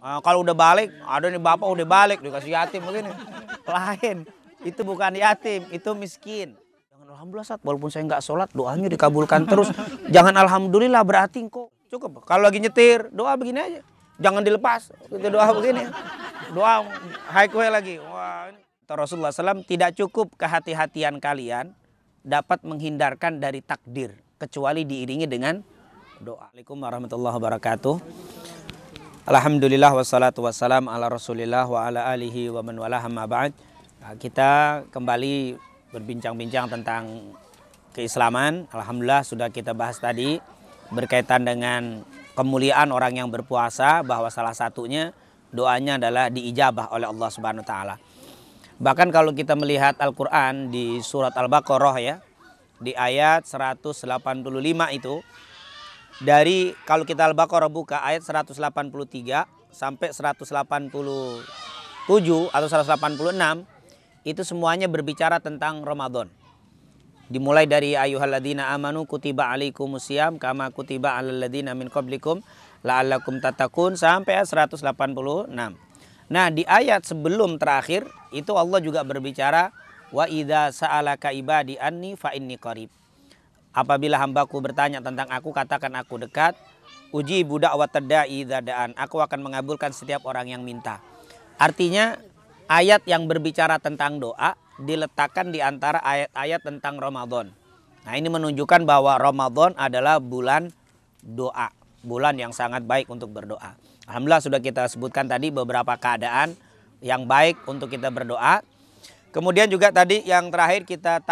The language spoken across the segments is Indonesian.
Kalau udah balik, ada nih bapak udah balik dikasih yatim begini. Lain, itu bukan yatim, itu miskin. Jangan alhamdulillah Ustaz, walaupun saya nggak sholat doanya dikabulkan terus. Jangan alhamdulillah berarti kok cukup. Kalau lagi nyetir doa begini aja, jangan dilepas. Itu doa begini, doa high lagi. Wah, ini. Rasulullah SAW tidak cukup kehati-hatian kalian dapat menghindarkan dari takdir kecuali diiringi dengan doa. Assalamualaikum warahmatullahi wabarakatuh. Alhamdulillah wassalatu wassalam ala rasulillah wa ala alihi wa man wala amma ba'd. Kita kembali berbincang-bincang tentang keislaman. Alhamdulillah sudah kita bahas tadi berkaitan dengan kemuliaan orang yang berpuasa, bahwa salah satunya doanya adalah diijabah oleh Allah Subhanahu wa taala. Bahkan kalau kita melihat Al-Qur'an di surat Al-Baqarah ya, di ayat 185 itu, dari kalau kita Al-Baqarah buka ayat 183 sampai 187 atau 186, itu semuanya berbicara tentang Ramadan. Dimulai dari ayyuhalladzina amanu kutiba alaikumusiyam kama kutiba alal ladzina min qablikum la'allakum tattaqun sampai ayat 186. Nah, di ayat sebelum terakhir itu Allah juga berbicara wa idza sa'alaka ibadi anni fa inni qarib. Apabila hambaku bertanya tentang aku, katakan aku dekat. Uji budak watadai dadaan. Aku akan mengabulkan setiap orang yang minta. Artinya ayat yang berbicara tentang doa diletakkan di antara ayat-ayat tentang Ramadan. Nah, ini menunjukkan bahwa Ramadan adalah bulan doa. Bulan yang sangat baik untuk berdoa. Alhamdulillah sudah kita sebutkan tadi beberapa keadaan yang baik untuk kita berdoa. Kemudian juga tadi yang terakhir kita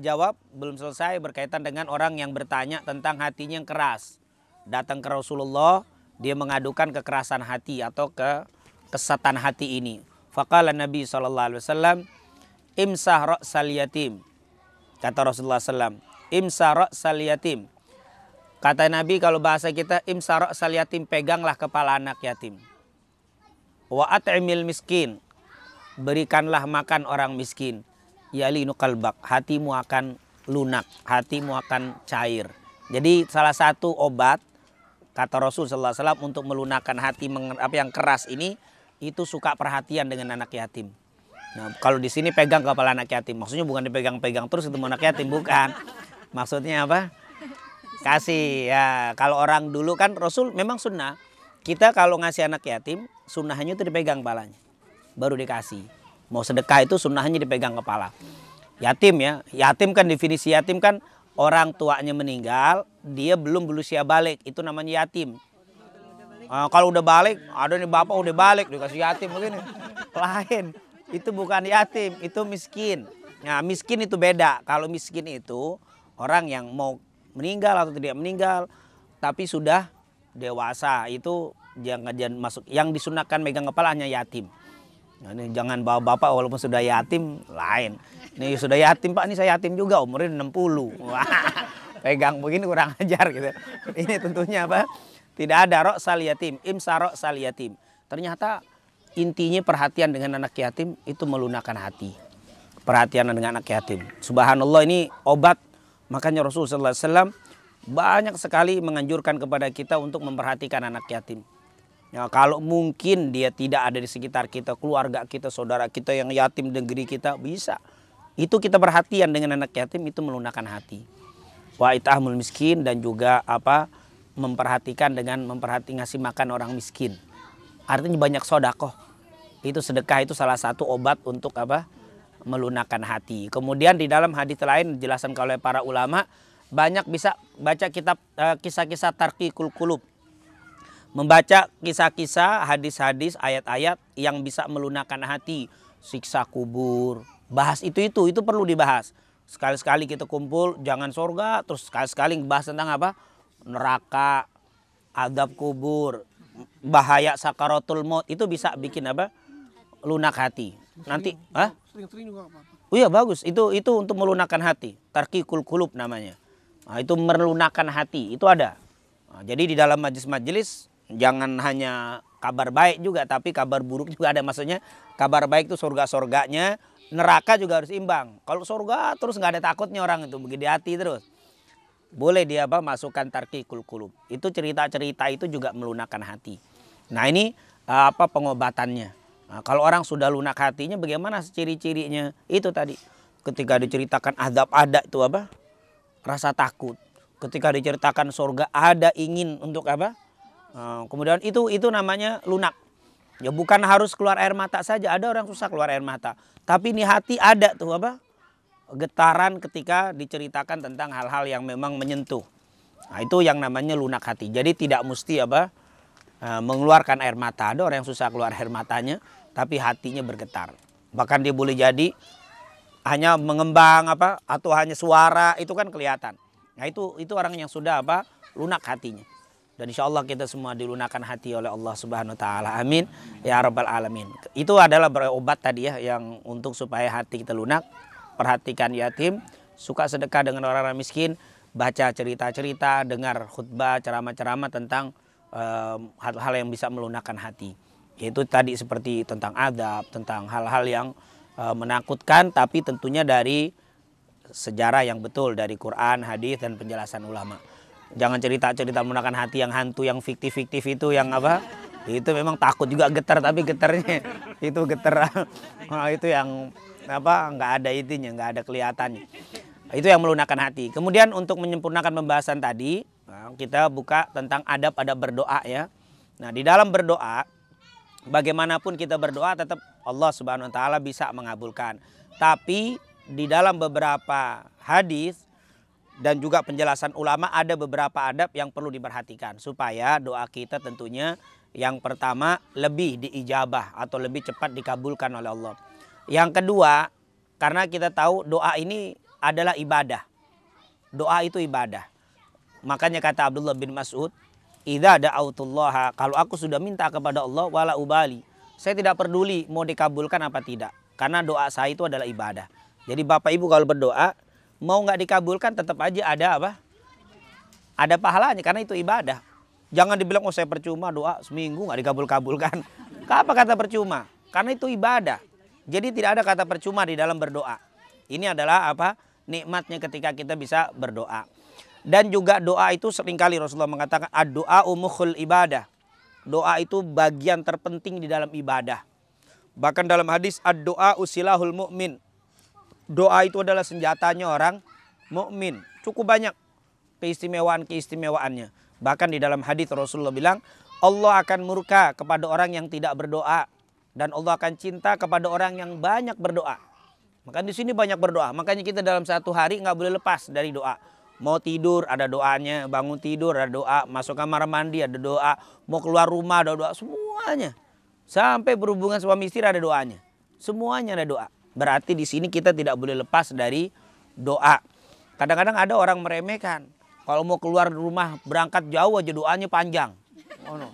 jawab belum selesai berkaitan dengan orang yang bertanya tentang hatinya yang keras. Datang ke Rasulullah, dia mengadukan kekerasan hati atau kesesatan hati ini. Faqala Nabi SAW, imsah ra'sal yatim. Kata Rasulullah SAW, imsah ra'sal yatim. Kata Nabi kalau bahasa kita, imsah ra'sal yatim, peganglah kepala anak yatim. Wa at'imil miskin. Berikanlah makan orang miskin. Yalinu qalbak, hatimu akan lunak, hatimu akan cair. Jadi salah satu obat kata Rasul sallallahu alaihi wasallam untuk melunakkan hati yang keras ini, itu suka perhatian dengan anak yatim. Nah, kalau di sini pegang kepala anak yatim, maksudnya bukan dipegang-pegang terus ketemu anak yatim, bukan. Maksudnya apa? Kasih ya. Kalau orang dulu kan Rasul memang sunnah. Kita kalau ngasih anak yatim, sunnahnya itu dipegang kepalanya, baru dikasih. Mau sedekah itu sunnahnya dipegang kepala. Yatim ya, yatim kan definisi yatim kan orang tuanya meninggal, dia belum berusia balik, itu namanya yatim. Kalau udah balik, ada nih bapak udah balik dikasih yatim begini. Lain, itu bukan yatim, itu miskin. Nah, miskin itu beda. Kalau miskin itu orang yang mau meninggal atau tidak meninggal, tapi sudah dewasa, itu jangan masuk. Yang disunahkan megang kepala hanya yatim. Nah, ini jangan bawa bapak walaupun sudah yatim, lain. Ini sudah yatim pak, ini saya yatim juga umurnya 60. Wah, pegang begini kurang ajar gitu. Ini tentunya apa? Tidak ada ra'sal yatim, imsa ra'sal yatim. Ternyata intinya perhatian dengan anak yatim itu melunakkan hati. Perhatian dengan anak yatim. Subhanallah, ini obat. Makanya Rasulullah SAW banyak sekali menganjurkan kepada kita untuk memperhatikan anak yatim. Ya, kalau mungkin dia tidak ada di sekitar kita, keluarga kita, saudara kita yang yatim di negeri kita, bisa. Itu kita perhatian dengan anak yatim, itu melunakkan hati. Wa it'amul miskin, dan juga memperhatikan dengan ngasih makan orang miskin. Artinya banyak sedekah. Itu sedekah itu salah satu obat untuk melunakkan hati. Kemudian di dalam hadis lain dijelaskan oleh para ulama, banyak bisa baca kitab kisah-kisah tarqiqul qulub. Membaca kisah-kisah, hadis-hadis, ayat-ayat yang bisa melunakkan hati, siksa kubur, bahas itu perlu dibahas. Sekali-sekali kita kumpul, jangan surga, terus sekali-sekali bahas tentang neraka, adab kubur, bahaya sakaratul maut, itu bisa bikin lunak hati. Nanti, sering-sering juga apa? Oh iya bagus, itu untuk melunakkan hati, tarqiqul qulub namanya. Nah, itu melunakkan hati, itu ada. Nah, jadi di dalam majelis-majelis jangan hanya kabar baik juga, tapi kabar buruk juga ada. Maksudnya kabar baik itu surga-surganya, neraka juga harus imbang. Kalau surga terus nggak ada takutnya orang itu, begitu hati terus. Boleh dia masukkan tarqiqul qulub. Itu cerita-cerita itu juga melunakkan hati. Nah, ini pengobatannya. Nah, kalau orang sudah lunak hatinya, bagaimana ciri-cirinya? Itu tadi, ketika diceritakan azab ada itu apa? Rasa takut. Ketika diceritakan surga ada ingin untuk apa? Kemudian itu namanya lunak. Ya bukan harus keluar air mata saja. Ada orang susah keluar air mata. Tapi ini hati ada tuh apa? Getaran ketika diceritakan tentang hal-hal yang memang menyentuh. Nah, itu yang namanya lunak hati. Jadi tidak mesti apa? Mengeluarkan air mata. Ada orang yang susah keluar air matanya, tapi hatinya bergetar. Bahkan dia boleh jadi hanya mengembang apa? Atau hanya suara, itu kan kelihatan. Nah, itu orang yang sudah apa? Lunak hatinya. Dan insya Allah kita semua dilunakkan hati oleh Allah Subhanahu Wa Taala. Amin ya Rabbal Alamin. Itu adalah berobat tadi ya, yang untuk supaya hati kita lunak. Perhatikan yatim, suka sedekah dengan orang-orang miskin, baca cerita-cerita, dengar khutbah, ceramah-ceramah tentang hal-hal yang bisa melunakkan hati. Yaitu tadi seperti tentang adab, tentang hal-hal yang menakutkan, tapi tentunya dari sejarah yang betul, dari Quran, hadis, dan penjelasan ulama. Jangan cerita-cerita menggunakan hati yang hantu, yang fiktif-fiktif itu, yang apa? Itu memang takut juga, getar, tapi getarnya itu getar. Nah, itu yang apa? Nggak ada itunya, nggak ada kelihatannya. Itu yang melunakkan hati. Kemudian untuk menyempurnakan pembahasan tadi, kita buka tentang adab-adab berdoa ya. Nah, di dalam berdoa, bagaimanapun kita berdoa tetap Allah Subhanahu Wa Taala bisa mengabulkan. Tapi di dalam beberapa hadis dan juga penjelasan ulama ada beberapa adab yang perlu diperhatikan supaya doa kita tentunya yang pertama lebih diijabah atau lebih cepat dikabulkan oleh Allah. Yang kedua, karena kita tahu doa ini adalah ibadah. Doa itu ibadah. Makanya kata Abdullah bin Mas'ud, "Idza da'autullaha," kalau aku sudah minta kepada Allah, wala ubali. Saya tidak peduli mau dikabulkan apa tidak. Karena doa saya itu adalah ibadah. Jadi Bapak Ibu kalau berdoa, mau nggak dikabulkan tetap aja ada apa? Ada pahalanya karena itu ibadah. Jangan dibilang saya percuma doa seminggu nggak dikabul-kabulkan. Apa kata percuma? Karena itu ibadah. Jadi tidak ada kata percuma di dalam berdoa. Ini adalah apa? Nikmatnya ketika kita bisa berdoa. Dan juga doa itu seringkali Rasulullah mengatakan ad-doa mukhul ibadah. Doa itu bagian terpenting di dalam ibadah. Bahkan dalam hadis ad-doa usilahul mu'min. Doa itu adalah senjatanya orang mukmin. Cukup banyak keistimewaan-keistimewaannya. Bahkan di dalam hadis Rasulullah bilang, Allah akan murka kepada orang yang tidak berdoa dan Allah akan cinta kepada orang yang banyak berdoa. Maka di sini banyak berdoa. Makanya kita dalam satu hari nggak boleh lepas dari doa. Mau tidur ada doanya, bangun tidur ada doa, masuk kamar mandi ada doa, mau keluar rumah ada doa, semuanya. Sampai berhubungan suami istri ada doanya. Semuanya ada doa. Berarti di sini kita tidak boleh lepas dari doa. Kadang-kadang ada orang meremehkan. Kalau mau keluar rumah berangkat jauh aja doanya panjang. Oh no.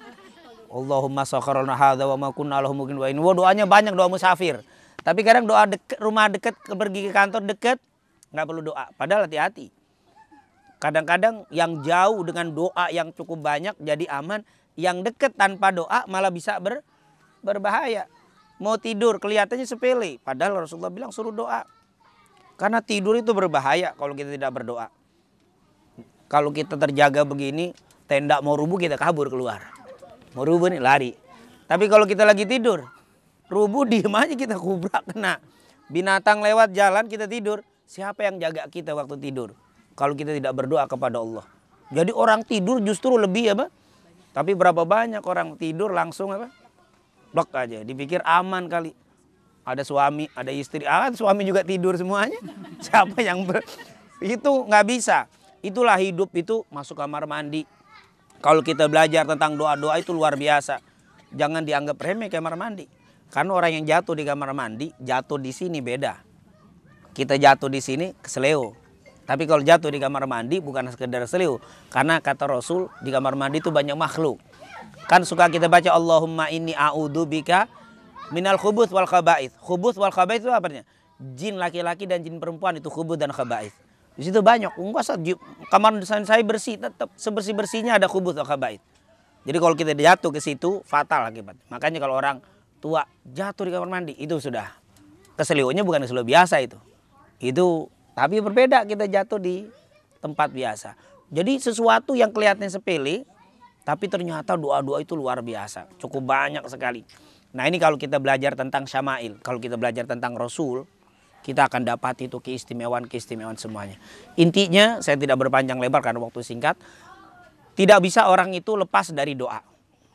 Allahumma sakharna hadza wa ma kunna lahu muqin wa in. Doanya banyak, doa musafir. Tapi kadang doa dekat, rumah dekat, pergi ke kantor dekat, nggak perlu doa. Padahal hati-hati. Kadang-kadang yang jauh dengan doa yang cukup banyak jadi aman. Yang dekat tanpa doa malah bisa berbahaya. Mau tidur kelihatannya sepele. Padahal Rasulullah bilang suruh doa. Karena tidur itu berbahaya kalau kita tidak berdoa. Kalau kita terjaga begini, tenda mau rubuh kita kabur keluar. Mau rubuh nih lari. Tapi kalau kita lagi tidur, rubuh diem aja kita kubrak kena. Binatang lewat jalan kita tidur. Siapa yang jaga kita waktu tidur? Kalau kita tidak berdoa kepada Allah. Jadi orang tidur justru lebih apa? Tapi berapa banyak orang tidur langsung apa? Blok aja, dipikir aman kali. Ada suami, ada istri, suami juga tidur semuanya. Siapa yang itu nggak bisa. Itulah hidup itu masuk kamar mandi. Kalau kita belajar tentang doa-doa itu luar biasa. Jangan dianggap remeh kamar mandi. Karena orang yang jatuh di kamar mandi, jatuh di sini beda. Kita jatuh di sini keseleo. Tapi kalau jatuh di kamar mandi bukan sekedar seleo. Karena kata Rasul di kamar mandi itu banyak makhluk. Kan suka kita baca Allahumma inni a'udzubika minal khubuts wal khaba'its. Khubuts wal khaba'its itu apa artinya? Jin laki-laki dan jin perempuan itu khubuts dan khaba'its. Di situ banyak. Enggak, kamar saya bersih, tetap sebersih-bersihnya ada khubuts wal khaba'its. Jadi kalau kita jatuh ke situ fatal akibat. Makanya kalau orang tua jatuh di kamar mandi itu sudah keselionya bukan keselio biasa itu. Itu tapi berbeda kita jatuh di tempat biasa. Jadi sesuatu yang kelihatannya sepele Tapi ternyata doa-doa itu luar biasa, cukup banyak sekali. Nah ini kalau kita belajar tentang syama'il, kalau kita belajar tentang Rasul, kita akan dapat itu keistimewaan-keistimewaan semuanya. Intinya, saya tidak berpanjang lebar karena waktu singkat, tidak bisa orang itu lepas dari doa.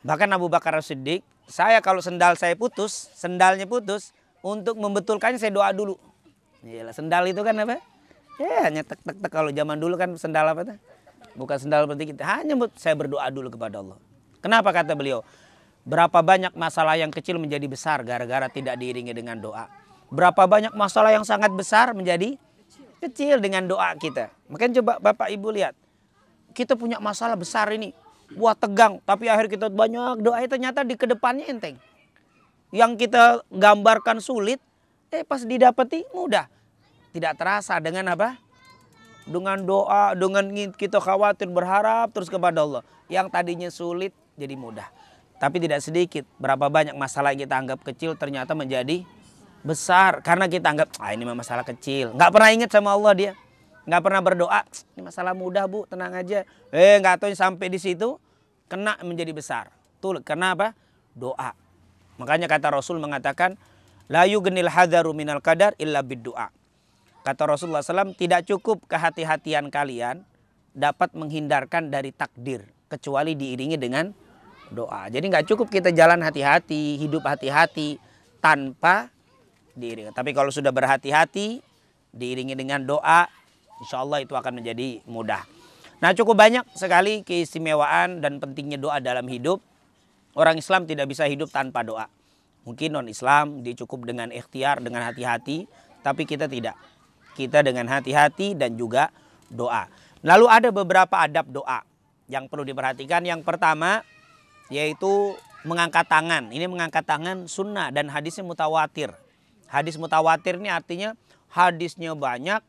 Bahkan Abu Bakar As-Siddiq, saya kalau sendalnya putus, untuk membetulkannya saya doa dulu. Yalah, sendal itu kan apa? Ya hanya tek-tek-tek, kalau zaman dulu kan sendal apa tuh? Bukan sendal seperti kita, hanya saya berdoa dulu kepada Allah. Kenapa kata beliau? Berapa banyak masalah yang kecil menjadi besar gara-gara tidak diiringi dengan doa. Berapa banyak masalah yang sangat besar menjadi kecil dengan doa kita. Makanya coba Bapak Ibu lihat. Kita punya masalah besar ini. Wah tegang, tapi akhir kita banyak doa, ternyata di kedepannya enteng. Yang kita gambarkan sulit, pas didapati mudah. Tidak terasa dengan apa? Dengan doa, dengan kita khawatir, berharap terus kepada Allah. Yang tadinya sulit jadi mudah. Tapi tidak sedikit, berapa banyak masalah yang kita anggap kecil ternyata menjadi besar. Karena kita anggap, ini mah masalah kecil. Nggak pernah ingat sama Allah dia. Nggak pernah berdoa, ini masalah mudah bu, tenang aja. Nggak tahu sampai di situ, kena menjadi besar. Tuh, karena apa? Doa. Makanya kata Rasul mengatakan, la yughnil hadaru minal qadar illa bid-du'a. Kata Rasulullah SAW, tidak cukup kehati-hatian kalian dapat menghindarkan dari takdir. Kecuali diiringi dengan doa. Jadi nggak cukup kita jalan hati-hati, hidup hati-hati tanpa diiringi. Tapi kalau sudah berhati-hati, diiringi dengan doa, insya Allah itu akan menjadi mudah. Nah cukup banyak sekali keistimewaan dan pentingnya doa dalam hidup. Orang Islam tidak bisa hidup tanpa doa. Mungkin non-Islam dia cukup dengan ikhtiar, dengan hati-hati. Tapi kita tidak. Kita dengan hati-hati dan juga doa. Lalu ada beberapa adab doa yang perlu diperhatikan. Yang pertama yaitu mengangkat tangan. Ini mengangkat tangan sunnah dan hadisnya mutawatir. Hadis mutawatir ini artinya hadisnya banyak.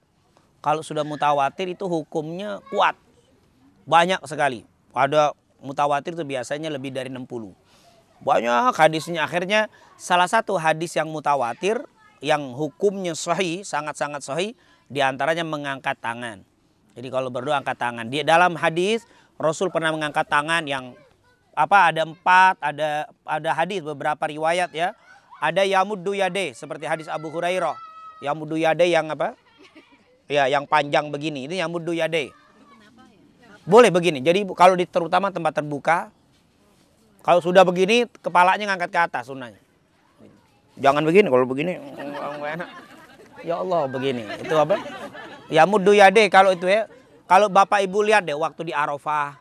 Kalau sudah mutawatir itu hukumnya kuat. Banyak sekali. Ada mutawatir itu biasanya lebih dari 60. Banyak hadisnya. Akhirnya salah satu hadis yang mutawatir yang hukumnya sahih, sangat-sangat sahih, diantaranya mengangkat tangan. Jadi kalau berdoa angkat tangan. Di dalam hadis Rasul pernah mengangkat tangan yang ada 4, ada hadis beberapa riwayat ya. Ada yamuddu yade seperti hadis Abu Hurairah. Yamuddu yade yang apa? Ya, yang panjang begini. Ini yamuddu yade. Boleh begini. Jadi kalau terutama tempat terbuka, kalau sudah begini kepalanya ngangkat ke atas sunnahnya. Jangan begini, kalau begini nggak enak. Ya Allah begini. Itu apa? Yamuddu yade kalau itu ya. Kalau Bapak Ibu lihat deh waktu di Arafah,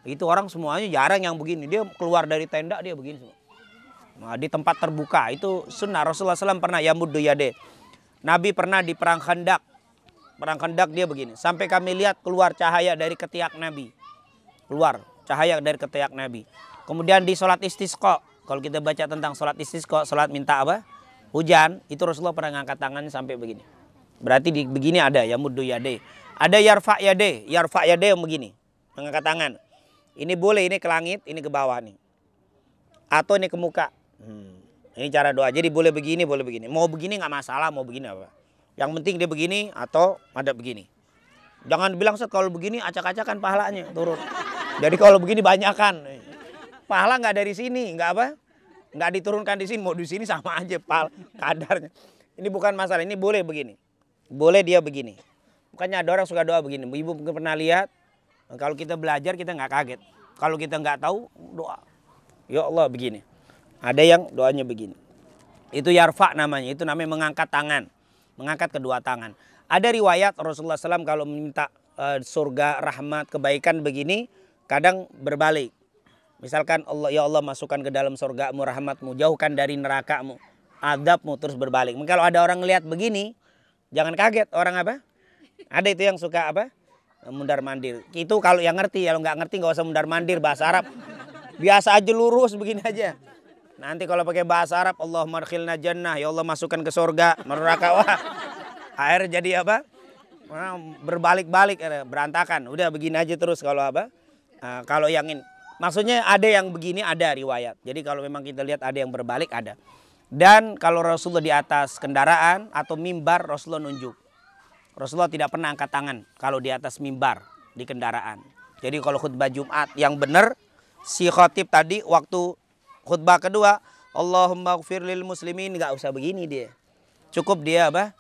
itu orang semuanya jarang yang begini. Dia keluar dari tenda dia begini semua. Nah, di tempat terbuka itu sunnah. Rasulullah SAW pernah yamuddu yade. Nabi pernah di perang Khandaq. Perang Khandaq dia begini. Sampai kami lihat keluar cahaya dari ketiak Nabi. Keluar cahaya dari ketiak Nabi. Kemudian di sholat istisqa. Kalau kita baca tentang sholat istisqa, sholat minta apa? Hujan. Itu Rasulullah pernah ngangkat tangannya sampai begini. Berarti di begini ada yamuddu yade. Ada yarfa yade. Yarfa yade yang begini. Mengangkat tangan. Ini boleh, ini ke langit, ini ke bawah nih. Atau ini ke muka. Ini cara doa. Jadi boleh begini, boleh begini. Mau begini nggak masalah, mau begini apa. Yang penting dia begini atau ada begini. Jangan bilang set kalau begini acak-acakan pahalanya turun. Jadi kalau begini banyakan. Pahala nggak dari sini, nggak apa? Nggak diturunkan di sini, mau di sini sama aja kadarnya. Ini bukan masalah, ini boleh begini. Boleh dia begini. Bukannya ada orang suka doa begini. Ibu mungkin pernah lihat, kalau kita belajar kita nggak kaget. Kalau kita nggak tahu, doa. Ya Allah begini. Ada yang doanya begini. Itu yarfa namanya, itu namanya mengangkat tangan. Mengangkat kedua tangan. Ada riwayat Rasulullah SAW kalau meminta surga, rahmat, kebaikan begini, kadang berbalik. Misalkan Allah, ya Allah masukkan ke dalam surgamu, rahmatmu, jauhkan dari nerakamu, adabmu, terus berbalik. Kalau ada orang lihat begini, jangan kaget. Orang apa? Ada itu yang suka apa? Mundar mandir. Itu kalau yang ngerti, kalau nggak ngerti nggak usah mundar mandir bahasa Arab. Biasa aja lurus begini aja. Nanti kalau pakai bahasa Arab, Allahumma adkhilna jannah, ya Allah masukkan ke surga, neraka. Wah, akhirnya jadi apa? Berbalik-balik, berantakan. Udah begini aja terus kalau apa? Kalau yang ini. Maksudnya ada yang begini, ada riwayat. Jadi kalau memang kita lihat ada yang berbalik, ada. Dan kalau Rasulullah di atas kendaraan atau mimbar, Rasulullah nunjuk. Rasulullah tidak pernah angkat tangan kalau di atas mimbar, di kendaraan. Jadi kalau khutbah Jumat yang benar, si khatib tadi waktu khutbah kedua, Allahumma ighfir lil muslimin, nggak usah begini dia. Cukup dia apa?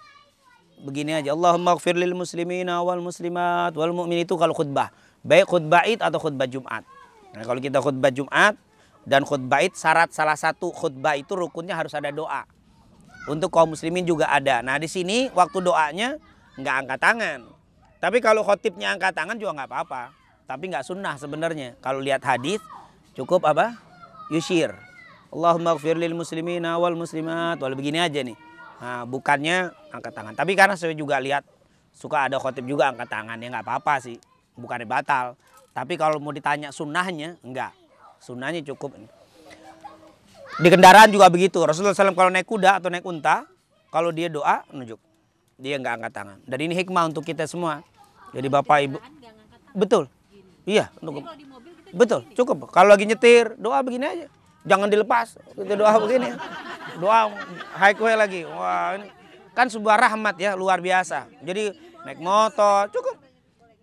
Begini aja, Allahumma ighfir lil muslimina wal muslimat wal mu'min, itu kalau khutbah. Baik khutbah Id atau khutbah Jumat. Nah, kalau kita khutbah Jumat dan khutbah Id, syarat salah satu khutbah itu rukunnya harus ada doa. Untuk kaum muslimin juga ada. Nah, di sini waktu doanya nggak angkat tangan. Tapi kalau khotibnya angkat tangan juga nggak apa-apa. Tapi nggak sunnah sebenarnya. Kalau lihat hadis cukup apa? Yushir. Allahumma ighfir lil muslimina wal muslimat wal, begini aja nih. Nah, bukannya angkat tangan. Tapi karena saya juga lihat suka ada khotib juga angkat tangan, ya nggak apa-apa sih. Bukannya batal. Tapi kalau mau ditanya sunnahnya, enggak. Sunnahnya cukup. Di kendaraan juga begitu. Rasulullah SAW kalau naik kuda atau naik unta, kalau dia doa, nunjuk. Dia nggak angkat tangan. Dan ini hikmah untuk kita semua. Jadi Bapak Ibu. Betul. Iya. Betul, cukup. Kalau lagi nyetir, doa begini aja. Jangan dilepas. Kita doa begini. Doa high kue lagi. Wah, ini kan sebuah rahmat ya, luar biasa. Jadi naik motor, cukup.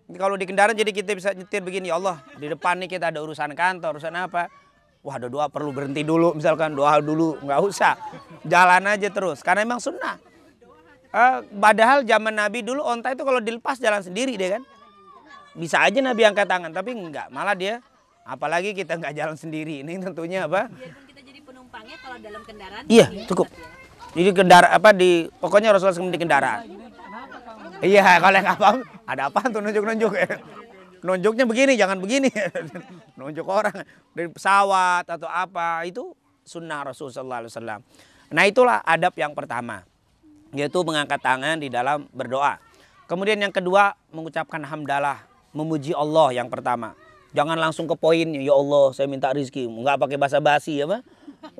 Kalau di kendaraan jadi kita bisa nyetir begini, ya Allah, di depan nih kita ada urusan kantor, urusan apa. Wah, ada doa perlu berhenti dulu, misalkan doa dulu, nggak usah. Jalan aja terus, karena emang sunnah. Padahal zaman Nabi dulu onta itu kalau dilepas jalan sendiri deh kan. Bisa aja Nabi angkat tangan, tapi enggak. Malah dia, apalagi kita nggak jalan sendiri. Ini tentunya apa? Biarpun kita jadi penumpangnya kalau dalam kendaraan. Iya, cukup. Jadi kendaraan apa pokoknya Rasulullah SAW di kendaraan. Iya, kalau nggak paham, ada apa tuh nunjuk-nunjuk ya. Nunjuknya begini, jangan begini. Nunjuk orang dari pesawat atau apa, itu sunnah Rasulullah SAW. Nah, itulah adab yang pertama, yaitu mengangkat tangan di dalam berdoa. Kemudian yang kedua, mengucapkan hamdalah, memuji Allah yang pertama. Jangan langsung ke poinnya, ya Allah saya minta rezeki. Nggak pakai basa-basi ya, Pak.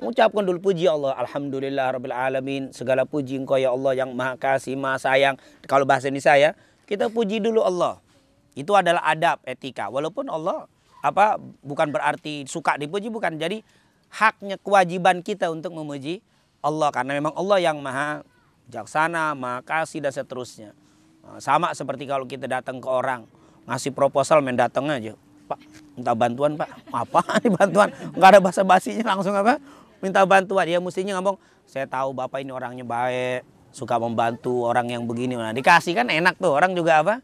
Ucapkan dulu puji Allah. Alhamdulillah Rabbil Alamin. Segala puji Engkau ya Allah yang maha kasih, maha sayang. Kalau bahasa ini saya, kita puji dulu Allah. Itu adalah adab, etika. Walaupun Allah bukan berarti suka dipuji, bukan. Jadi haknya, kewajiban kita untuk memuji Allah. Karena memang Allah yang maha bijaksana, maha kasih dan seterusnya. Sama seperti kalau kita datang ke orang, ngasih proposal, main datang aja. Pak, minta bantuan Pak. Apa nih bantuan? Nggak ada basa-basinya, langsung apa? Minta bantuan. Ya mestinya ngomong, saya tahu Bapak ini orangnya baik, suka membantu orang yang begini. Nah, dikasih kan enak tuh, orang juga apa?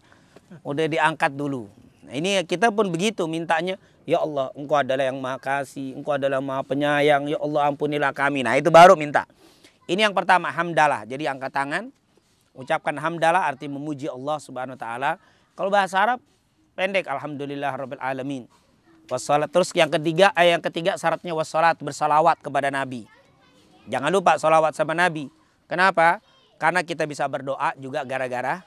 Udah diangkat dulu. Nah, ini kita pun begitu mintanya, ya Allah Engkau adalah yang maha kasih, Engkau adalah maha penyayang, ya Allah ampunilah kami. Nah, itu baru minta. Ini yang pertama, hamdalah. Jadi angkat tangan, ucapkan hamdalah arti memuji Allah Subhanahu wa taala. Kalau bahasa Arab pendek, alhamdulillah rabbil alamin. Wassalat. Terus yang ketiga syaratnya wassalat, bersalawat kepada Nabi. Jangan lupa salawat sama Nabi. Kenapa? Karena kita bisa berdoa juga gara-gara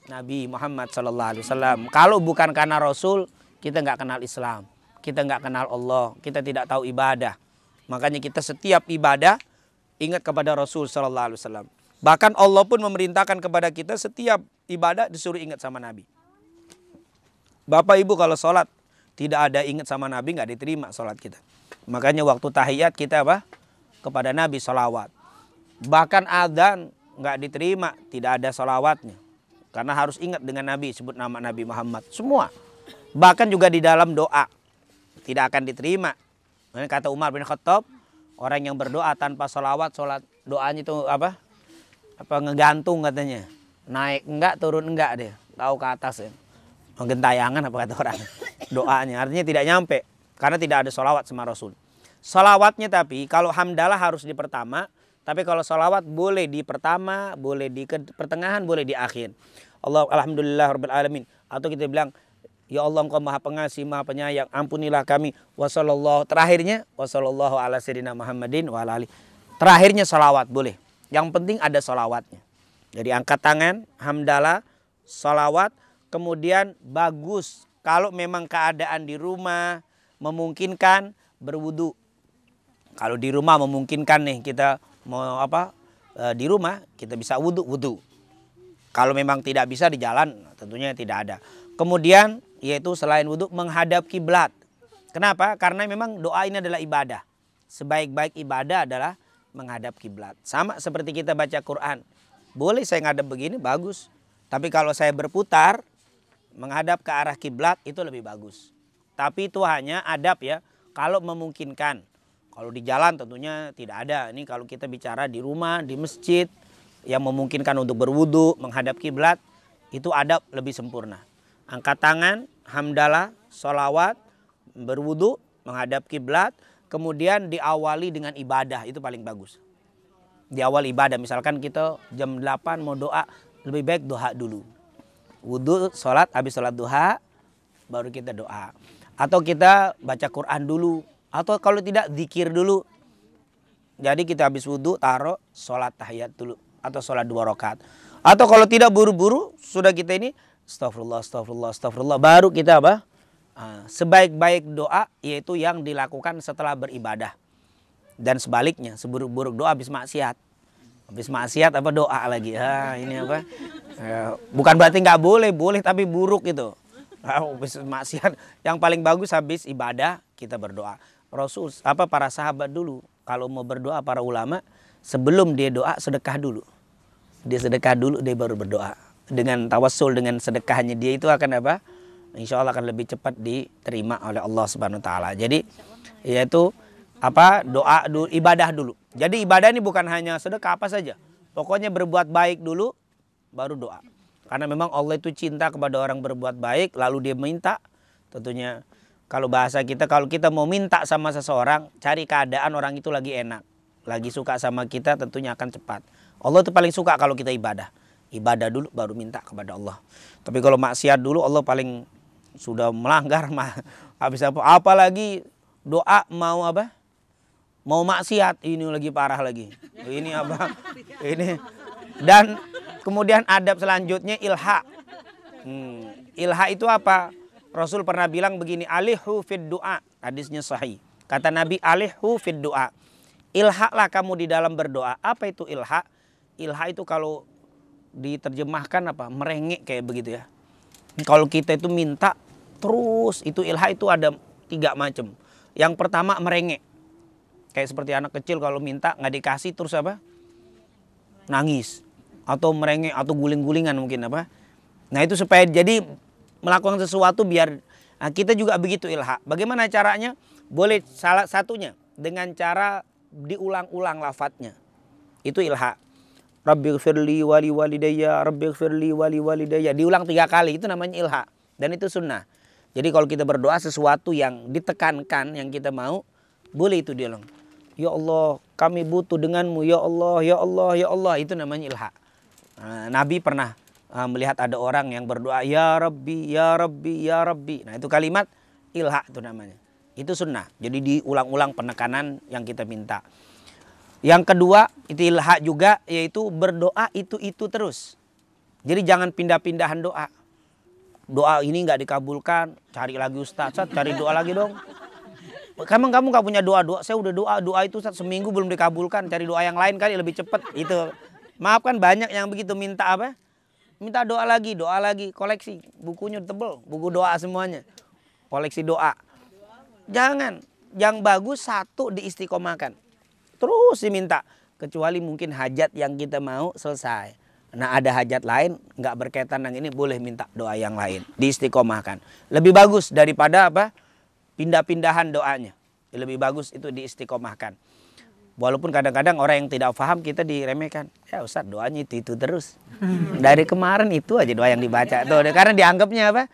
Nabi Muhammad SAW. Kalau bukan karena Rasul, kita nggak kenal Islam, kita nggak kenal Allah, kita tidak tahu ibadah. Makanya kita setiap ibadah ingat kepada Rasul SAW. Bahkan Allah pun memerintahkan kepada kita setiap ibadah disuruh ingat sama Nabi. Bapak Ibu kalau sholat tidak ada ingat sama Nabi, nggak diterima sholat kita. Makanya waktu tahiyat kita apa? Kepada Nabi sholawat. Bahkan adzan nggak diterima, tidak ada sholawatnya. Karena harus ingat dengan Nabi, sebut nama Nabi Muhammad. Semua. Bahkan juga di dalam doa tidak akan diterima. Kata Umar bin Khattab, orang yang berdoa tanpa sholawat, sholat doanya itu apa ngegantung katanya. Naik enggak, turun enggak deh. Tahu ke atas ya. Gentayangan apa kata orang. Doanya artinya tidak nyampe. Karena tidak ada sholawat sama Rasul. Sholawatnya tapi kalau hamdalah harus di pertama. Tapi kalau sholawat boleh di pertama, boleh di pertengahan, boleh di akhir. Alhamdulillah Rabbil Alamin. Atau kita bilang, ya Allah Engkau maha pengasih, maha penyayang, ampunilah kami. Wassallallahu. Terakhirnya, wassallallahu ala sayyidina Muhammadin wa ala alihi. Terakhirnya sholawat boleh. Yang penting ada sholawatnya. Jadi angkat tangan, hamdalah, sholawat. Kemudian bagus kalau memang keadaan di rumah memungkinkan berwudu. Kalau di rumah memungkinkan nih kita mau di rumah kita bisa wudu. Kalau memang tidak bisa di jalan tentunya tidak ada. Kemudian yaitu selain wudu menghadap kiblat. Kenapa? Karena memang doa ini adalah ibadah. Sebaik-baik ibadah adalah menghadap kiblat. Sama seperti kita baca Quran. Boleh saya ngadap begini bagus. Tapi kalau saya berputar menghadap ke arah kiblat itu lebih bagus. Tapi itu hanya adab ya. kalau memungkinkan. Kalau di jalan tentunya tidak ada. Ini kalau kita bicara di rumah, di masjid yang memungkinkan untuk berwudu, menghadap kiblat, itu adab lebih sempurna. Angkat tangan, hamdalah, sholawat, berwudu, menghadap kiblat, kemudian diawali dengan ibadah, itu paling bagus. Di awal ibadah, misalkan kita jam 8 mau doa, lebih baik doa dulu. Wudu, sholat, habis sholat duha, baru kita doa. Atau kita baca Quran dulu. Atau kalau tidak, zikir dulu. Jadi kita habis wudu, taruh, sholat tahiyat dulu. Atau sholat 2 rakaat. Atau kalau tidak buru-buru, sudah kita ini, astagfirullah, astagfirullah, astagfirullah. Baru kita apa? Sebaik-baik doa, yaitu yang dilakukan setelah beribadah. Dan sebaliknya, seburuk-buruk doa habis maksiat. Habis maksiat apa doa lagi. Ini apa? Bukan berarti nggak boleh, boleh tapi buruk itu. Habis maksiat. Yang paling bagus habis ibadah, kita berdoa. Para sahabat dulu kalau mau berdoa, para ulama sebelum dia doa sedekah dulu. Dia sedekah dulu, dia baru berdoa. Dengan tawassul, dengan sedekahnya dia itu akan apa? Insya Allah akan lebih cepat diterima oleh Allah Subhanahu Wa Taala. Jadi yaitu apa? Doa dulu, ibadah dulu. Jadi ibadah ini bukan hanya sedekah apa saja. Pokoknya berbuat baik dulu, baru doa. Karena memang Allah itu cinta kepada orang berbuat baik, lalu dia minta. Tentunya kalau bahasa kita, kalau kita mau minta sama seseorang, cari keadaan orang itu lagi enak, lagi suka sama kita, tentunya akan cepat. Allah itu paling suka kalau kita ibadah. Ibadah dulu baru minta kepada Allah. Tapi kalau maksiat dulu, Allah paling sudah melanggar. Habis apa? Apalagi doa mau apa? Mau maksiat, ini lagi parah lagi. Ini apa? Ini. Dan kemudian adab selanjutnya ilha. Ilha itu apa? Rasul pernah bilang begini, alihu fid du'a. Hadisnya sahih. Kata Nabi, alihu fid du'a. Ilhalah kamu di dalam berdoa. Apa itu ilha? Ilha itu kalau diterjemahkan apa? Merengek kayak begitu ya. Kalau kita itu minta terus, itu ilha itu ada 3 macam. Yang pertama merengek. Kayak seperti anak kecil kalau minta nggak dikasih terus apa? Nangis. Atau merengek atau guling-gulingan mungkin apa? Nah itu supaya jadi melakukan sesuatu biar kita juga begitu ilha. Bagaimana caranya? Boleh salah satunya dengan cara diulang-ulang lafadznya. Itu ilha. Rabbighfirli wali walidayya, Rabbighfirli wali walidayya. Diulang 3 kali, itu namanya ilha. Dan itu sunnah. Jadi kalau kita berdoa sesuatu yang ditekankan, yang kita mau, boleh itu diulang. Ya Allah, kami butuh denganmu. Ya Allah, ya Allah, ya Allah. Itu namanya ilha. Nabi pernah melihat ada orang yang berdoa, Ya Rabbi, Ya Rabbi, Ya Rabbi. Nah itu kalimat ilha itu namanya. Itu sunnah. Jadi diulang-ulang penekanan yang kita minta. Yang kedua, itu ilha juga, yaitu berdoa itu terus. Jadi jangan pindah-pindahan doa. Doa ini nggak dikabulkan, cari lagi Ustaz, cari doa lagi dong. Kamu nggak punya doa? Saya udah doa itu Ustaz, seminggu belum dikabulkan, cari doa yang lain kali lebih cepat. Itu. Maaf kan banyak yang begitu minta apa? Minta doa lagi, koleksi. Bukunya tebel, buku doa semuanya. Koleksi doa. Jangan, yang bagus satu diistiqomahkan. Terus diminta, kecuali mungkin hajat yang kita mau selesai. Nah ada hajat lain nggak berkaitan dengan ini, boleh minta doa yang lain, diistiqomahkan. Lebih bagus daripada apa? Pindah-pindahan doanya. Lebih bagus itu diistiqomahkan. Walaupun kadang-kadang orang yang tidak paham kita diremehkan. Ya Ustaz doanya itu terus. Dari kemarin itu aja doa yang dibaca. Tuh, karena dianggapnya apa?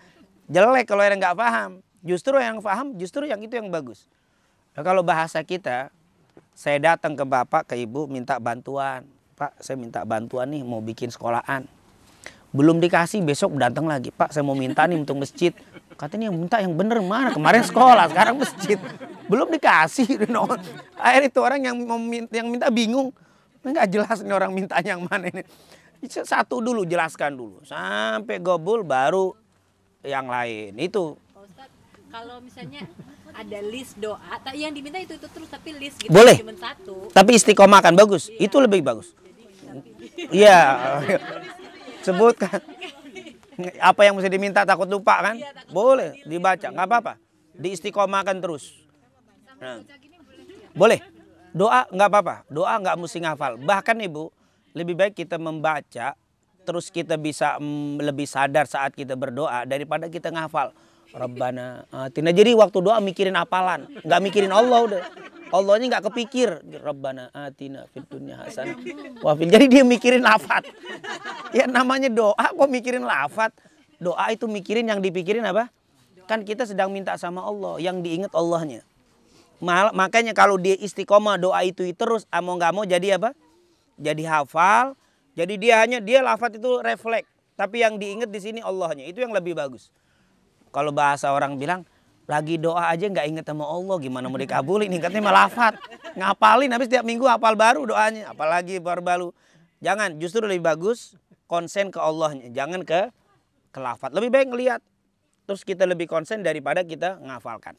Jelek kalau yang nggak paham. Justru yang paham, justru yang itu yang bagus. Nah, kalau bahasa kita, saya datang ke bapak, ke ibu minta bantuan. Pak, saya minta bantuan nih mau bikin sekolahan. Belum dikasih, besok datang lagi. Pak, saya mau minta nih untuk masjid. Katanya yang minta yang bener mana? Kemarin sekolah, sekarang masjid. Belum dikasih. Akhirnya itu orang yang minta bingung. Nggak jelas nih orang minta yang mana ini. Satu dulu, jelaskan dulu. Sampai gobul baru yang lain. Itu. Pak Ustadz, kalau misalnya ada list doa, yang diminta itu terus tapi list gitu. Boleh. Cuma satu. Tapi istiqomah kan bagus. Iya. Itu lebih bagus. Iya. Sebutkan. Apa yang mesti diminta takut lupa kan? Iya, takut boleh dibaca, nggak apa-apa. Diistiqomahkan terus. Nah. Boleh. Doa nggak apa-apa. Doa nggak mesti ngafal. Bahkan Ibu, lebih baik kita membaca, terus kita bisa lebih sadar saat kita berdoa daripada kita ngafal. Rabbana atina. Jadi waktu doa mikirin hafalan, nggak mikirin Allah udah. Allahnya nggak kepikir. Rabbana atina fid dunya hasanah wa fil. Jadi dia mikirin lafaz. Ya namanya doa kok mikirin lafaz. Doa itu mikirin, yang dipikirin apa? Kan kita sedang minta sama Allah, yang diingat Allahnya. Makanya kalau dia istiqomah doa itu terus, mau nggak mau jadi apa? Jadi hafal. Jadi dia lafaz itu refleks. Tapi yang diingat di sini Allahnya. Itu yang lebih bagus. Kalau bahasa orang bilang, lagi doa aja nggak inget sama Allah, gimana mau dikabulin? Ingatnya malah lafaz. Ngapalin, habis tiap minggu hafal baru doanya. Apalagi baru. Jangan, justru lebih bagus konsen ke Allahnya. Jangan ke lafaz. Lebih baik ngelihat. Terus kita lebih konsen daripada kita ngafalkan.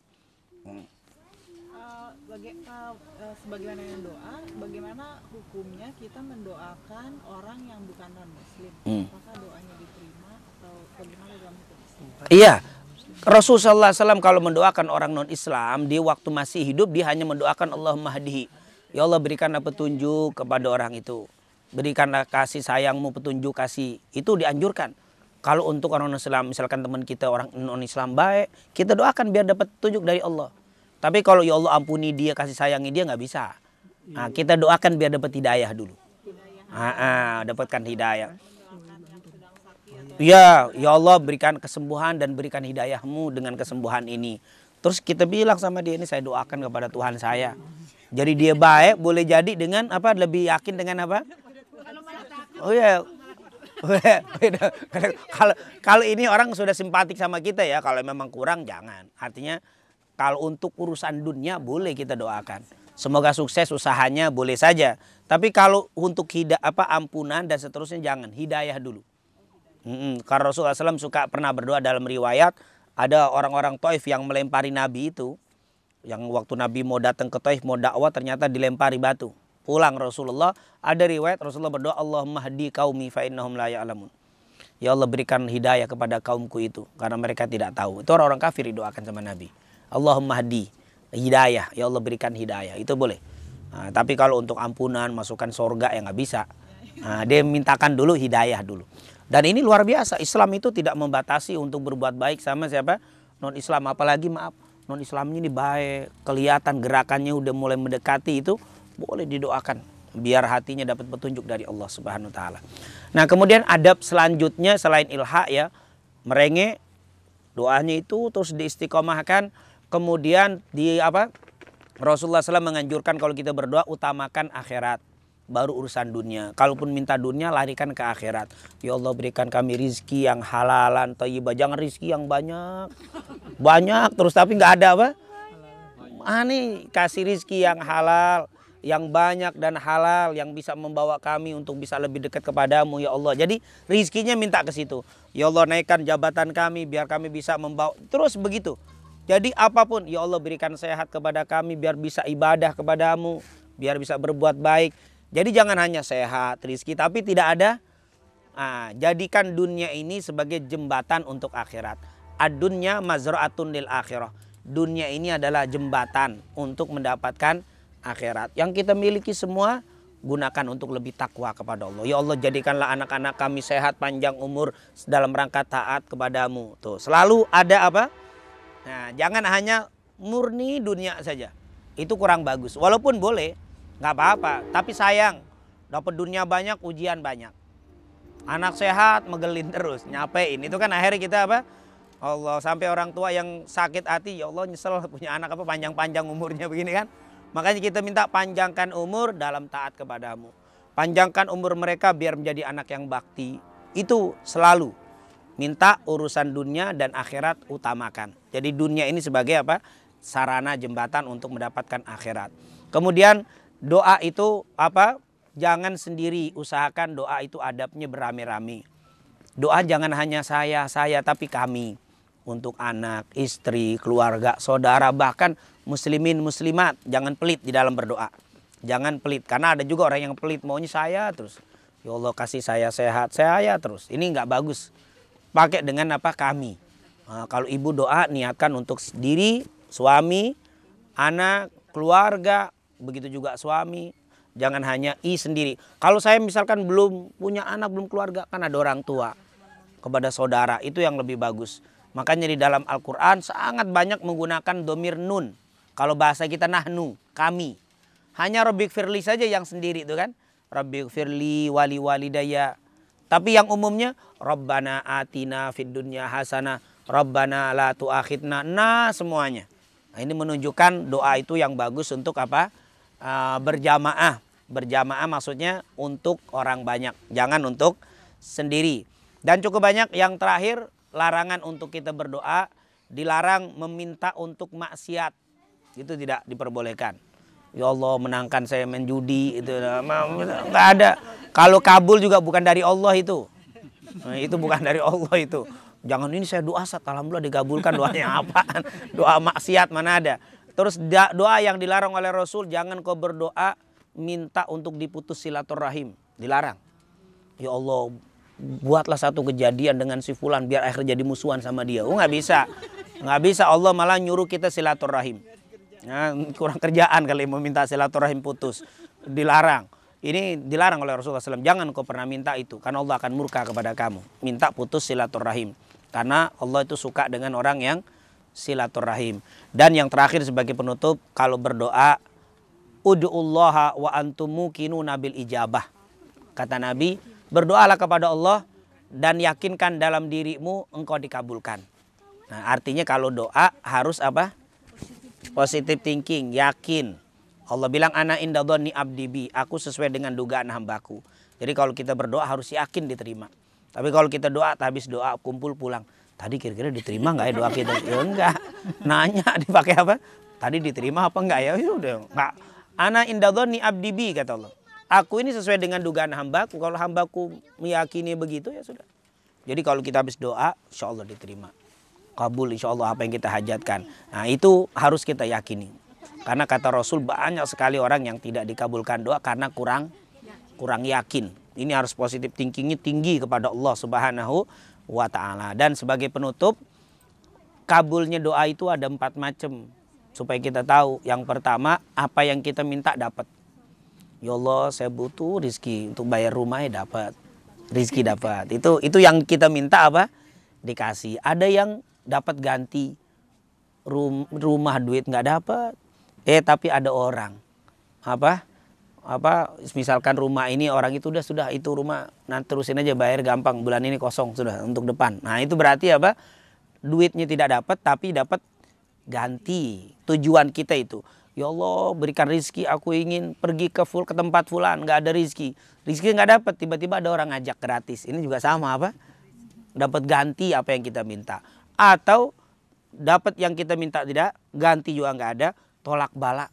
Sebagaimana yang doa, bagaimana hukumnya kita mendoakan orang yang bukan non muslim? Apakah doanya diterima atau bagaimana dalam hukum Islam? Iya, Rasulullah SAW kalau mendoakan orang non Islam, dia waktu masih hidup dia hanya mendoakan Allahumma hadihi. Ya Allah, berikanlah petunjuk kepada orang itu. Berikanlah kasih sayangmu, petunjuk kasih. Itu dianjurkan. Kalau untuk orang non Islam, misalkan teman kita orang non Islam baik, kita doakan biar dapat petunjuk dari Allah. Tapi kalau ya Allah ampuni dia, kasih sayangi dia, nggak bisa. Nah, kita doakan biar dapat hidayah dulu. Dapatkan hidayah. Ya Allah berikan kesembuhan dan berikan hidayahmu dengan kesembuhan ini. Terus kita bilang sama dia, ini saya doakan kepada Tuhan saya. Jadi dia baik, boleh jadi dengan apa? Lebih yakin dengan apa? Oh ya. Kalau ini orang sudah simpatik sama kita ya, kalau memang kurang jangan. Artinya kalau untuk urusan dunia boleh kita doakan. Semoga sukses usahanya, boleh saja. Tapi kalau untuk ampunan dan seterusnya jangan, hidayah dulu. Karena Rasulullah SAW pernah berdoa dalam riwayat, ada orang-orang Taif yang melempari Nabi itu. Yang waktu Nabi mau datang ke Taif mau dakwah ternyata dilempari batu. Pulang Rasulullah, ada riwayat Rasulullah berdoa, Allahumma hadi qaumi fa innahum la ya'lamun. Ya Allah berikan hidayah kepada kaumku itu karena mereka tidak tahu. Itu orang-orang kafir didoakan sama Nabi. Allahumma hadi, hidayah, ya Allah berikan hidayah, itu boleh. Tapi kalau untuk ampunan, masukkan surga ya nggak bisa. Dia mintakan dulu hidayah dulu. Dan ini luar biasa, Islam itu tidak membatasi untuk berbuat baik sama siapa? Non Islam, apalagi maaf, non Islamnya ini baik, kelihatan gerakannya udah mulai mendekati, itu boleh didoakan biar hatinya dapat petunjuk dari Allah Subhanahu wa taala. Nah, kemudian adab selanjutnya selain ilha ya, merenge doanya itu terus diistiqomahkan. Kemudian Rasulullah SAW menganjurkan kalau kita berdoa utamakan akhirat, baru urusan dunia. Kalaupun minta dunia larikan ke akhirat. Ya Allah berikan kami rizki yang halalan, thayyibah. Jangan rizki yang banyak terus tapi nggak ada apa? Nih kasih rizki yang halal, yang banyak dan halal, yang bisa membawa kami untuk bisa lebih dekat kepadamu ya Allah. Jadi rizkinya minta ke situ. Ya Allah naikkan jabatan kami biar kami bisa membawa, terus begitu. Jadi apapun, ya Allah berikan sehat kepada kami biar bisa ibadah kepadamu, biar bisa berbuat baik. Jadi jangan hanya sehat, rizki, tapi tidak ada. Jadikan dunia ini sebagai jembatan untuk akhirat. Ad-dunya mazra'atun lil akhirah. Dunia ini adalah jembatan untuk mendapatkan akhirat. Yang kita miliki semua gunakan untuk lebih takwa kepada Allah. Ya Allah jadikanlah anak-anak kami sehat, panjang umur dalam rangka taat kepadamu. Tuh, selalu ada apa? Nah, jangan hanya murni dunia saja. Itu kurang bagus. Walaupun boleh, nggak apa-apa. Tapi sayang, dapat dunia banyak, ujian banyak. Anak sehat, megelin terus, nyapein. Itu kan akhirnya kita apa? Allah, sampai orang tua yang sakit hati, ya Allah nyesel punya anak panjang-panjang umurnya begini kan. Makanya kita minta panjangkan umur dalam taat kepadamu. Panjangkan umur mereka biar menjadi anak yang bakti. Itu selalu. Minta urusan dunia dan akhirat utamakan. Jadi dunia ini sebagai apa? Sarana jembatan untuk mendapatkan akhirat. Kemudian doa itu apa? Jangan sendiri, usahakan doa itu adabnya beramai-ramai. Doa jangan hanya saya tapi kami. Untuk anak, istri, keluarga, saudara, bahkan muslimin, muslimat. Jangan pelit di dalam berdoa. Jangan pelit, karena ada juga orang yang pelit maunya saya terus. Ya Allah kasih saya sehat, saya terus. Ini nggak bagus. Pakai dengan apa? Kami. Nah, kalau ibu doa niatkan untuk diri, suami, anak, keluarga, begitu juga suami. Jangan hanya sendiri. Kalau saya misalkan belum punya anak, belum keluarga, kan ada orang tua. Kepada saudara, itu yang lebih bagus. Makanya di dalam Al-Quran sangat banyak menggunakan domir nun. Kalau bahasa kita nahnu, kami. Hanya Rabbighfirli firli saja yang sendiri itu kan. Rabbighfirli wali walidaya. Tapi yang umumnya Rabbana atina fid dunya hasanah, Rabbana la tu'akhidna, nah semuanya. Nah, ini menunjukkan doa itu yang bagus untuk apa? Berjamaah. Berjamaah maksudnya untuk orang banyak, jangan untuk sendiri. Dan cukup banyak yang terakhir, larangan untuk kita berdoa, dilarang meminta untuk maksiat. Itu tidak diperbolehkan. Ya Allah menangkan saya main judi, itu nggak ada. Kalau kabul juga bukan dari Allah itu. Nah, itu bukan dari Allah itu. Jangan ini saya doa saat alhamdulillah dikabulkan, doanya apaan? Doa maksiat mana ada. Terus doa yang dilarang oleh Rasul, jangan kau berdoa minta untuk diputus silaturahim. Dilarang. Ya Allah buatlah satu kejadian dengan si fulan biar akhirnya jadi musuhan sama dia. Oh nggak bisa. Nggak bisa, Allah malah nyuruh kita silaturahim. Nah, kurang kerjaan kali meminta silaturahim putus. Dilarang. Ini dilarang oleh Rasulullah SAW. Jangan kau pernah minta itu. Karena Allah akan murka kepada kamu. Minta putus silaturahim. Karena Allah itu suka dengan orang yang silaturahim. Dan yang terakhir sebagai penutup. Kalau berdoa. Ud'ullaha wa antum muqinuna bil ijabah. Kata Nabi. Berdoalah kepada Allah. Dan yakinkan dalam dirimu engkau dikabulkan. Nah, artinya kalau doa harus apa? Positive thinking, yakin. Allah bilang ana inda dhonni abdi bi, aku sesuai dengan dugaan hambaku. Jadi kalau kita berdoa harus yakin diterima. Tapi kalau kita doa habis doa kumpul pulang, tadi kira-kira diterima nggak ya doa kita? Ya enggak. Nanya dipakai apa? Tadi diterima apa enggak ya? Ya udah enggak. Ana inda dhonni abdi bi kata Allah. Aku ini sesuai dengan dugaan hambaku. Kalau hambaku meyakini begitu ya sudah. Jadi kalau kita habis doa, insya Allah diterima. Kabul insya Allah apa yang kita hajatkan. Nah itu harus kita yakini. Karena kata Rasul banyak sekali orang yang tidak dikabulkan doa karena kurang yakin. Ini harus positif thinkingnya tinggi kepada Allah Subhanahu wa ta'ala. Dan sebagai penutup, kabulnya doa itu ada 4 macam. Supaya kita tahu. Yang pertama, apa yang kita minta dapat. Ya Allah saya butuh rizki untuk bayar rumahnya dapat. Rizki dapat. Itu yang kita minta apa? Dikasih. Ada yang dapat ganti rumah duit nggak dapat, tapi ada orang apa misalkan rumah ini orang itu sudah itu rumah nanti terusin aja bayar gampang bulan ini kosong sudah untuk depan. Nah itu berarti apa? Duitnya tidak dapat tapi dapat ganti. Tujuan kita itu ya Allah berikan rizki, aku ingin pergi ke tempat fulan nggak ada rizki nggak dapat, tiba-tiba ada orang ngajak gratis. Ini juga sama apa? Dapat ganti apa yang kita minta. Atau dapat yang kita minta tidak, ganti juga nggak ada, tolak bala.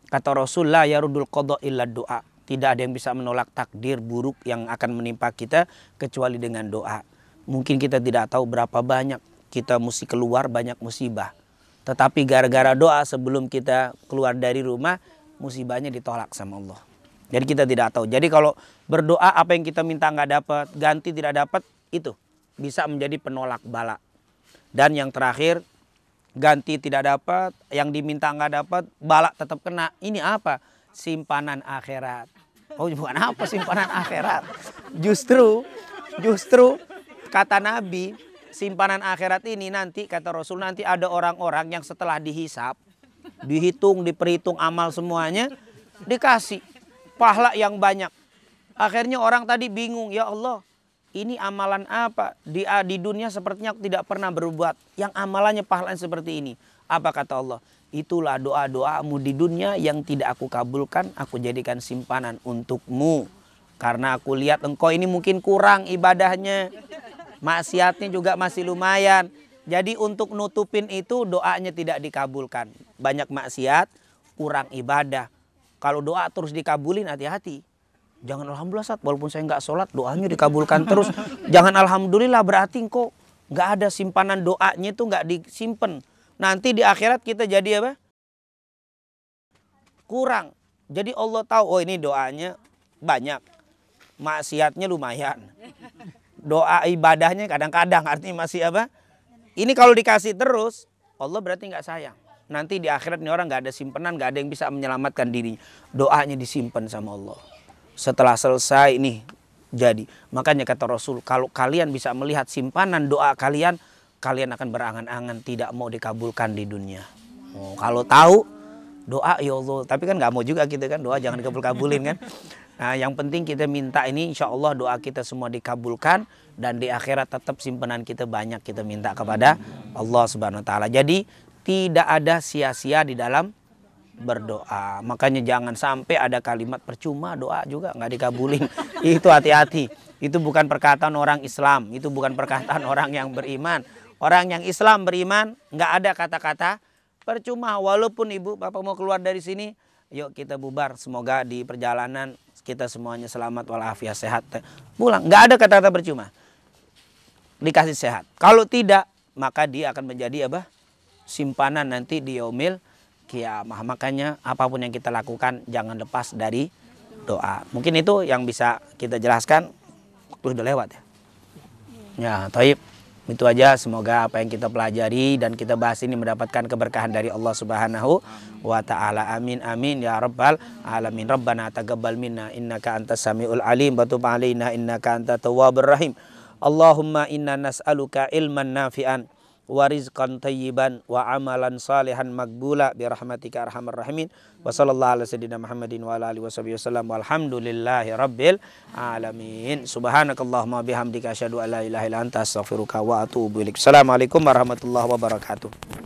Kata Rasulullah, yarudul qada illa doa. Tidak ada yang bisa menolak takdir buruk yang akan menimpa kita kecuali dengan doa. Mungkin kita tidak tahu berapa banyak kita mesti keluar banyak musibah. Tetapi gara-gara doa sebelum kita keluar dari rumah, musibahnya ditolak sama Allah. Jadi kita tidak tahu. Jadi kalau berdoa apa yang kita minta nggak dapat, ganti tidak dapat, itu bisa menjadi penolak bala. Dan yang terakhir, ganti tidak dapat, yang diminta nggak dapat, bala tetap kena. Ini apa? Simpanan akhirat. Oh bukan apa simpanan akhirat. Justru kata Nabi, simpanan akhirat ini nanti kata Rasul nanti ada orang-orang yang setelah dihisap, diperhitung amal semuanya, dikasih pahala yang banyak. Akhirnya orang tadi bingung, ya Allah. Ini amalan apa? Di dunia sepertinya aku tidak pernah berbuat. Yang amalannya pahalanya seperti ini. Apa kata Allah? Itulah doa-doamu di dunia yang tidak aku kabulkan. Aku jadikan simpanan untukmu. Karena aku lihat engkau ini mungkin kurang ibadahnya. Maksiatnya juga masih lumayan. Jadi untuk nutupin itu doanya tidak dikabulkan. Banyak maksiat, kurang ibadah. Kalau doa terus dikabulin hati-hati. Jangan alhamdulillah Ustaz, walaupun saya nggak sholat doanya dikabulkan terus. Jangan alhamdulillah berarti kok nggak ada simpanan doanya itu nggak disimpan. Nanti di akhirat kita jadi apa? Kurang. Jadi Allah tahu oh ini doanya banyak, maksiatnya lumayan. Doa ibadahnya kadang-kadang artinya masih apa? Ini kalau dikasih terus Allah berarti nggak sayang. Nanti di akhirat ini orang nggak ada simpanan, nggak ada yang bisa menyelamatkan dirinya. Doanya disimpan sama Allah. Setelah selesai nih jadi. Makanya kata Rasul, kalau kalian bisa melihat simpanan doa kalian, kalian akan berangan-angan tidak mau dikabulkan di dunia. Kalau tahu doa ya Allah, tapi kan nggak mau juga kita kan doa jangan dikabul-kabulin kan. Nah, yang penting kita minta ini, insya Allah doa kita semua dikabulkan dan di akhirat tetap simpanan kita banyak kita minta kepada Allah Subhanahu Wa Taala. Jadi tidak ada sia-sia di dalam berdoa. Makanya jangan sampai ada kalimat percuma doa juga nggak dikabulin. Itu hati-hati. Itu bukan perkataan orang Islam. Itu bukan perkataan orang yang beriman. Orang yang Islam beriman nggak ada kata-kata percuma. Walaupun ibu bapak mau keluar dari sini, yuk kita bubar. Semoga di perjalanan kita semuanya selamat walafiat sehat. Pulang nggak ada kata-kata percuma. Dikasih sehat. Kalau tidak maka dia akan menjadi apa? Simpanan nanti di yaumil kiamah. Makanya apapun yang kita lakukan jangan lepas dari doa. Mungkin itu yang bisa kita jelaskan. Waktu udah lewat ya. Ya, taib. Itu aja, semoga apa yang kita pelajari dan kita bahas ini mendapatkan keberkahan dari Allah Subhanahu wa Ta'ala. Amin amin ya rabbal alamin. Rabbana taqabbal minna innaka antas samiul alim wa tub alaina innaka antat tawwabur rahim. Allahumma inna nas'aluka ilman nafi'an wa rizqan tayyiban wa amalan salihan maghbula bi rahmatika arhamar rahimin. Wa sallallahu ala sayyidina Muhammadin wa ala alihi wasallam walhamdulillahi rabbil alamin. Subhanakallahumma bihamdika asyhadu an la ilaha illa anta astaghfiruka wa atubu ilaik. Assalamualaikum warahmatullahi wabarakatuh.